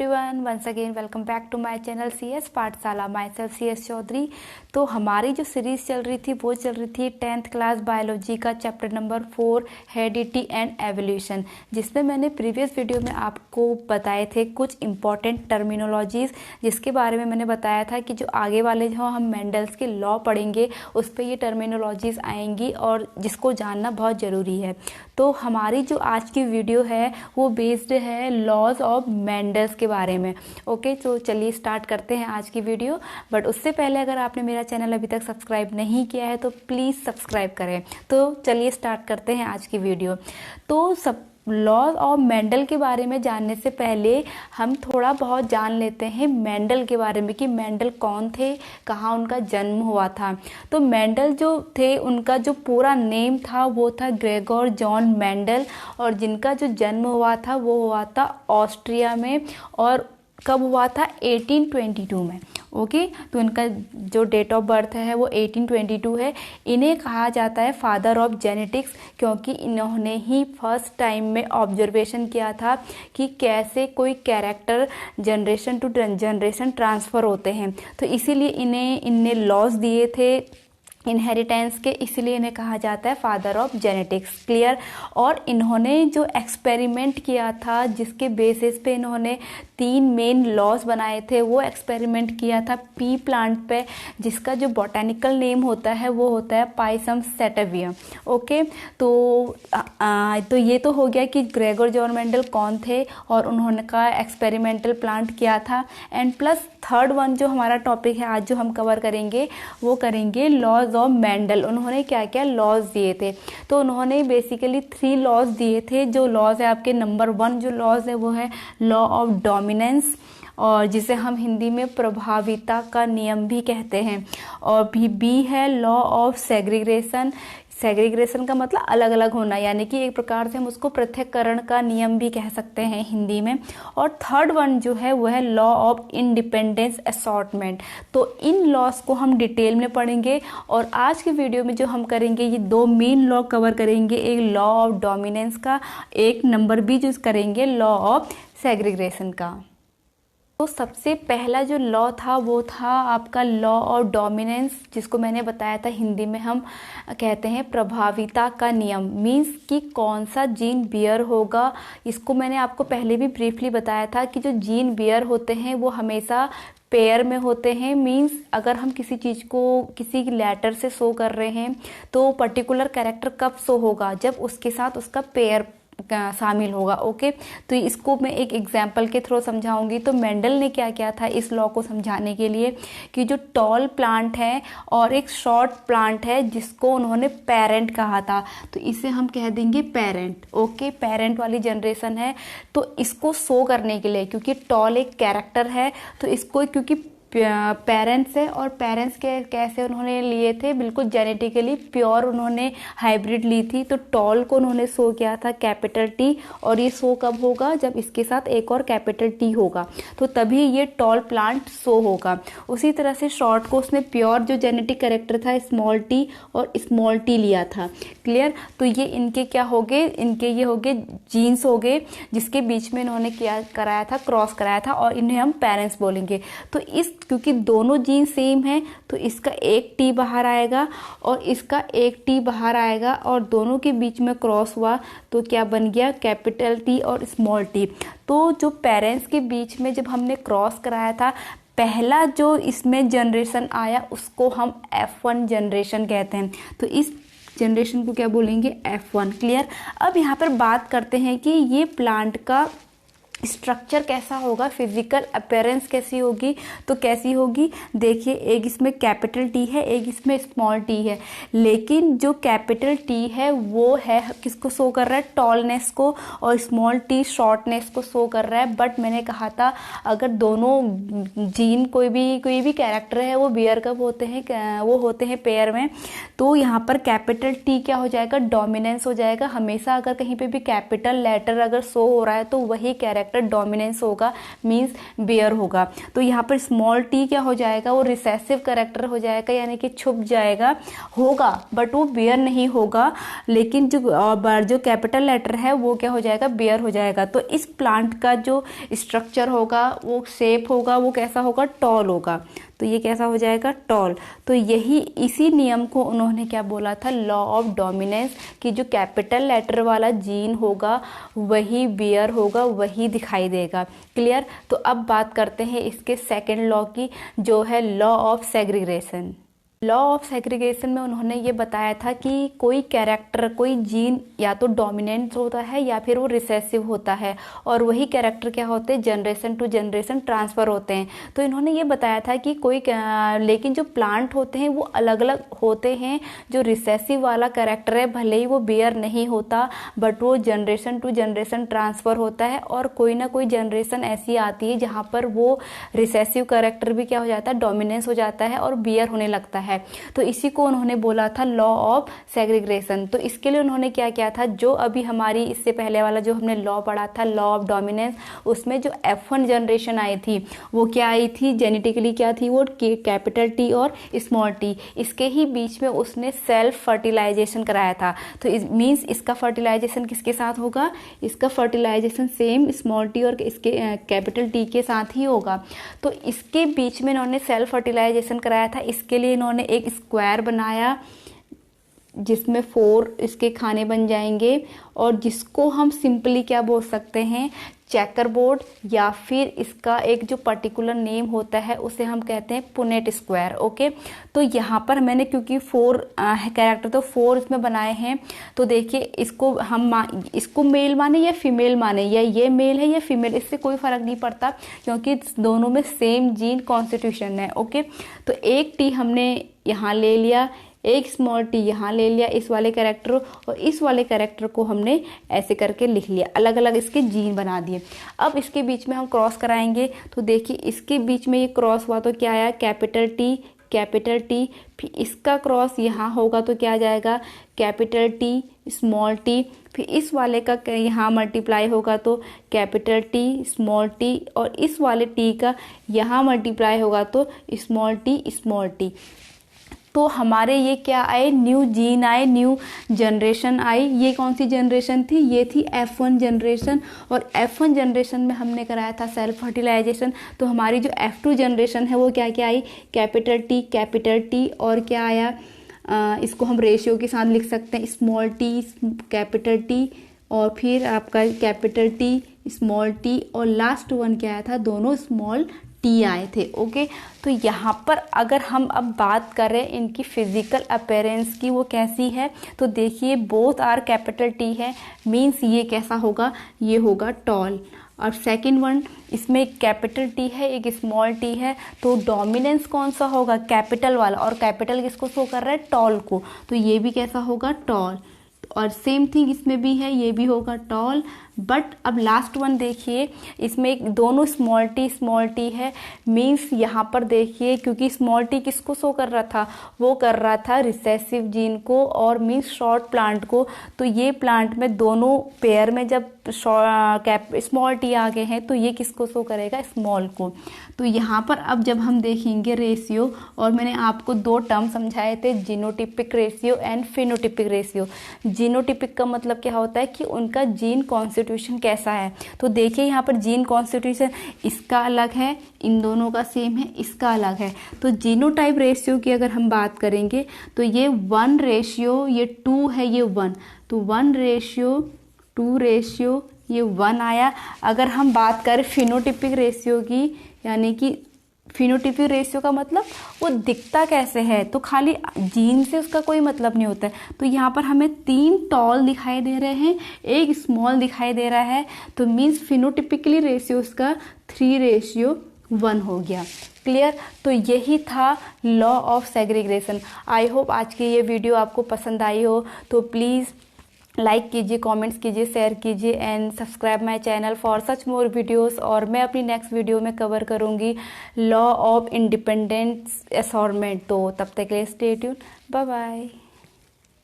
Everyone, once again welcome back to my channel CS Pathshala. Myself CS Chaudhary. तो हमारी जो series चल रही थी वो चल रही थी 10th क्लास बायोलॉजी का chapter number 4 heredity and evolution, जिसमें मैंने प्रीवियस वीडियो में आपको बताए थे कुछ इंपॉर्टेंट टर्मिनोलॉजीज़, जिसके बारे में मैंने बताया था कि जो आगे वाले जो हम मेंडल्स के लॉ पढ़ेंगे उस पर ये टर्मिनोलॉजीज़ आएंगी और जिसको जानना बहुत ज़रूरी है। तो हमारी जो आज की वीडियो है वो बेस्ड है लॉज ऑफ मेंडल्स के बारे में। ओके, तो चलिए स्टार्ट करते हैं आज की वीडियो। बट उससे पहले अगर आपने मेरा चैनल अभी तक सब्सक्राइब नहीं किया है तो प्लीज़ सब्सक्राइब करें। तो चलिए स्टार्ट करते हैं आज की वीडियो। तो सब लॉज ऑफ मेंडल के बारे में जानने से पहले हम थोड़ा बहुत जान लेते हैं मेंडल के बारे में कि मेंडल कौन थे, कहाँ उनका जन्म हुआ था। तो मेंडल जो थे उनका जो पूरा नेम था वो था ग्रेगोर जॉन मेंडल, और जिनका जो जन्म हुआ था वो हुआ था ऑस्ट्रिया में, और कब हुआ था 1822 में। ओके, तो इनका जो डेट ऑफ बर्थ है वो 1822 है। इन्हें कहा जाता है फादर ऑफ जेनेटिक्स, क्योंकि इन्होंने ही फर्स्ट टाइम में ऑब्जर्वेशन किया था कि कैसे कोई character generation to generation transfer होते हैं। तो इसीलिए इनने लॉज दिए थे इनहेरिटेंस के, इसीलिए इन्हें कहा जाता है फादर ऑफ जेनेटिक्स। क्लियर। और इन्होंने जो एक्सपेरिमेंट किया था जिसके बेसिस पे इन्होंने 3 मेन लॉज बनाए थे, वो एक्सपेरिमेंट किया था पी प्लांट पे, जिसका जो बॉटेनिकल नेम होता है वो होता है पाइसम सेटावियम। ओके, तो ये तो हो गया कि ग्रेगोर जॉन मेंडल कौन थे और उन्होंने का एक्सपेरिमेंटल प्लांट किया था। एंड प्लस थर्ड वन जो हमारा टॉपिक है आज जो हम कवर करेंगे वो करेंगे लॉज ऑफ मेंडल। उन्होंने क्या क्या लॉज दिए थे, तो उन्होंने बेसिकली 3 लॉज दिए थे। जो लॉज है आपके नंबर 1 जो लॉज है वो है लॉ ऑफ डोमिनेंस, और जिसे हम हिंदी में प्रभाविता का नियम भी कहते हैं। और भी बी है लॉ ऑफ सेग्रीगेशन। सेग्रीगेशन का मतलब अलग अलग होना, यानी कि एक प्रकार से हम उसको पृथक्करण का नियम भी कह सकते हैं हिंदी में। और थर्ड वन जो है वो है लॉ ऑफ इंडिपेंडेंस असॉर्टमेंट। तो इन लॉस को हम डिटेल में पढ़ेंगे, और आज की वीडियो में जो हम करेंगे ये 2 मेन लॉ कवर करेंगे, एक लॉ ऑफ डोमिनेंस का, एक नंबर बी जो करेंगे लॉ ऑफ सेग्रीगेशन का। तो सबसे पहला जो लॉ था वो था आपका लॉ ऑफ डोमिनेंस, जिसको मैंने बताया था हिंदी में हम कहते हैं प्रभाविता का नियम। मींस कि कौन सा जीन बियर होगा, इसको मैंने आपको पहले भी ब्रीफली बताया था कि जो जीन बियर होते हैं वो हमेशा पेयर में होते हैं। मींस अगर हम किसी चीज़ को किसी लेटर से शो कर रहे हैं तो पर्टिकुलर कैरेक्टर कब शो होगा, जब उसके साथ उसका पेयर शामिल होगा। ओके, तो इसको मैं एक एग्जांपल के थ्रू समझाऊंगी। तो मेंडल ने क्या किया था इस लॉ को समझाने के लिए कि जो टॉल प्लांट है और एक शॉर्ट प्लांट है जिसको उन्होंने पेरेंट कहा था, तो इसे हम कह देंगे पेरेंट। ओके, पेरेंट वाली जनरेशन है, तो इसको शो करने के लिए, क्योंकि टॉल एक कैरेक्टर है, तो इसको क्योंकि पेरेंट्स है, और पेरेंट्स के कैसे उन्होंने लिए थे बिल्कुल जेनेटिकली प्योर उन्होंने हाइब्रिड ली थी। तो टॉल को उन्होंने शो किया था कैपिटल टी, और ये शो कब होगा, जब इसके साथ एक और कैपिटल टी होगा, तो तभी ये टॉल प्लांट शो होगा। उसी तरह से शॉर्ट को उसने प्योर जो जेनेटिक कैरेक्टर था स्मॉल टी और स्मॉल टी लिया था। क्लियर। तो ये इनके क्या हो गए, इनके ये हो गए जीन्स हो गए, जिसके बीच में इन्होंने क्या कराया था, क्रॉस कराया था, और इन्हें हम पेरेंट्स बोलेंगे। तो इस क्योंकि दोनों जीन सेम है तो इसका एक टी बाहर आएगा और इसका एक टी बाहर आएगा, और दोनों के बीच में क्रॉस हुआ तो क्या बन गया, कैपिटल टी और स्मॉल टी। तो जो पेरेंट्स के बीच में जब हमने क्रॉस कराया था, पहला जो इसमें जनरेशन आया उसको हम F1 जनरेशन कहते हैं। तो इस जनरेशन को क्या बोलेंगे, F1। क्लियर। अब यहाँ पर बात करते हैं कि ये प्लांट का स्ट्रक्चर कैसा होगा, फिजिकल अपीयरेंस कैसी होगी। तो कैसी होगी, देखिए एक इसमें कैपिटल टी है, एक इसमें स्मॉल टी है, लेकिन जो कैपिटल टी है वो है किसको शो कर रहा है, टॉलनेस को, और स्मॉल टी शॉर्टनेस को शो कर रहा है। बट मैंने कहा था अगर दोनों जीन कोई भी कैरेक्टर है वो बियर कब होते हैं, वो होते हैं पेयर में, तो यहाँ पर कैपिटल टी क्या हो जाएगा, डोमिनेंस हो जाएगा। हमेशा अगर कहीं पे भी कैपिटल लेटर अगर शो हो रहा है तो वही कैरेक्टर कैरेक्टर डोमिनेंस होगा, मीन्स बेयर होगा। तो यहाँ पर स्मॉल टी क्या हो जाएगा, वो रिसेसिव कैरेक्टर हो जाएगा, यानी कि छुप जाएगा, होगा बट वो बेयर नहीं होगा। लेकिन जो कैपिटल लेटर है वो क्या हो जाएगा, बेयर हो जाएगा। तो इस प्लांट का जो स्ट्रक्चर होगा, वो शेप होगा, वो कैसा होगा, टॉल होगा। तो ये कैसा हो जाएगा, टॉल। तो यही इसी नियम को उन्होंने क्या बोला था, लॉ ऑफ डोमिनेंस, कि जो कैपिटल लेटर वाला जीन होगा वही बेयर होगा, वही दिखाई देगा। क्लियर। तो अब बात करते हैं इसके सेकंड लॉ की, जो है law of segregation. Law of segregation में उन्होंने ये बताया था कि कोई कैरेक्टर, कोई जीन या तो डोमिनेंट होता है या फिर वो रिसेसिव होता है, और वही कैरेक्टर क्या होते हैं, जनरेशन टू जनरेशन ट्रांसफ़र होते हैं। तो इन्होंने ये बताया था कि लेकिन जो प्लांट होते हैं वो अलग अलग होते हैं। जो रिसेसिव वाला कैरेक्टर है भले ही वो बेयर नहीं होता, बट वो जनरेशन टू जनरेशन ट्रांसफ़र होता है, और कोई ना कोई जनरेशन ऐसी आती है जहाँ पर वो रिसेसिव कैरेक्टर भी क्या हो जाता है, डोमिनेंस हो जाता है और बेयर होने लगता है। तो इसी को उन्होंने बोला था लॉ ऑफ सेग्रीगेशन। तो इसके लिए उन्होंने क्या किया था, जो अभी हमारी इससे पहले वाला जो हमने लॉ पढ़ा था, लॉ ऑफ डोमिनेंस, उसमें जो F1 जनरेशन आई थी वो क्या आई थी, जेनेटिकली क्या थी, वो कैपिटल टी और स्मॉल टी, इसके ही बीच में उसने सेल्फ फर्टिलाइजेशन कराया था। तो मीन्स इसका फर्टिलाइजेशन किसके साथ होगा, इसका फर्टिलाइजेशन सेम स्मॉल टी और इसके कैपिटल टी के साथ ही होगा। तो इसके बीच में इन्होंने सेल्फ फर्टिलाइजेशन कराया था। इसके लिए इन्होंने एक स्क्वायर बनाया जिसमें 4 इसके खाने बन जाएंगे, और जिसको हम सिंपली क्या बोल सकते हैं, चेकर बोर्ड, या फिर इसका एक जो पर्टिकुलर नेम होता है उसे हम कहते हैं पुनेट स्क्वायर। ओके। तो यहाँ पर मैंने क्योंकि 4 कैरेक्टर तो 4 इसमें बनाए हैं, तो देखिए इसको हम इसको मेल माने या फीमेल माने, या ये मेल है या फीमेल, इससे कोई फर्क नहीं पड़ता क्योंकि दोनों में सेम जीन कॉन्स्टिट्यूशन है। ओके। तो एक टी हमने यहाँ ले लिया, एक स्मॉल टी यहाँ ले लिया इस वाले कैरेक्टर, और इस वाले कैरेक्टर को हमने ऐसे करके लिख लिया, अलग अलग इसके जीन बना दिए। अब इसके बीच में हम क्रॉस कराएंगे, तो देखिए इसके बीच में ये क्रॉस हुआ तो क्या आया, कैपिटल टी, फिर इसका क्रॉस यहाँ होगा तो क्या आ जाएगा, कैपिटल टी स्मॉल टी, फिर इस वाले का यहाँ मल्टीप्लाई होगा तो कैपिटल टी स्मॉल टी, और इस वाले टी का यहाँ मल्टीप्लाई होगा तो स्मॉल टी। तो हमारे ये क्या आए, न्यू जीन आए, न्यू जनरेशन आई। ये कौन सी जनरेशन थी, ये थी F1 जनरेशन, और F1 जनरेशन में हमने कराया था सेल्फ फर्टिलाइजेशन। तो हमारी जो F2 जनरेशन है वो क्या क्या आई, कैपिटल टी, और क्या आया, इसको हम रेशियो के साथ लिख सकते हैं, स्मॉल टी कैपिटल टी, और फिर आपका कैपिटल टी स्मॉल टी, और लास्ट वन क्या आया था, दोनों स्मॉल टी आए थे। ओके। तो यहाँ पर अगर हम अब बात करें इनकी फिजिकल अपीयरेंस की, वो कैसी है, तो देखिए बोथ आर कैपिटल टी है, मीन्स ये कैसा होगा, ये होगा टॉल। और सेकंड वन, इसमें एक कैपिटल टी है एक स्मॉल टी है, तो डोमिनेंस कौन सा होगा, कैपिटल वाला, और कैपिटल किसको शो कर रहा है, टॉल को, तो ये भी कैसा होगा, टॉल। और सेम थिंग इसमें भी है, ये भी होगा टॉल। बट अब लास्ट वन देखिए, इसमें एक दोनों स्मॉल टी है, मीन्स यहाँ पर देखिए क्योंकि स्मॉल टी किसको शो कर रहा था, वो कर रहा था रिसेसिव जीन को, और मीन्स शॉर्ट प्लांट को। तो ये प्लांट में दोनों पेयर में जब स्मॉल टी आ गए हैं तो ये किसको शो करेगा, स्मॉल को। तो यहाँ पर अब जब हम देखेंगे रेशियो, और मैंने आपको 2 टर्म समझाए थे, genotypic ratio and phenotypic ratio. Genotypic का मतलब क्या होता है कि उनका जीन कॉन्स्टिट्यूशन कैसा है। तो देखिए यहाँ पर जीन कॉन्स्टिट्यूशन इसका अलग है, इन दोनों का सेम है, इसका अलग है। तो जीनोटाइप रेशियो की अगर हम बात करेंगे तो ये 1 रेशियो, ये 2 है, ये 1, तो 1 रेशियो 2 रेशियो, ये 1 आया। अगर हम बात करें फिनोटिपिक रेशियो की, यानी कि फिनोटिपिक रेशियो का मतलब वो दिखता कैसे है, तो खाली जीन से उसका कोई मतलब नहीं होता है। तो यहाँ पर हमें 3 टॉल दिखाई दे रहे हैं, एक स्मॉल दिखाई दे रहा है, तो मीन्स फिनोटिपिकली रेशियो उसका 3:1 हो गया। क्लियर। तो यही था law of segregation. I hope आज की ये वीडियो आपको पसंद आई हो, तो प्लीज़ लाइक कीजिए, कमेंट्स कीजिए, शेयर कीजिए, and subscribe my channel for such more videos. और मैं अपनी नेक्स्ट वीडियो में कवर करूँगी लॉ ऑफ इंडिपेंडेंस असॉर्टमेंट। तो तब तक के लिए स्टे ट्यून, बाय बाय।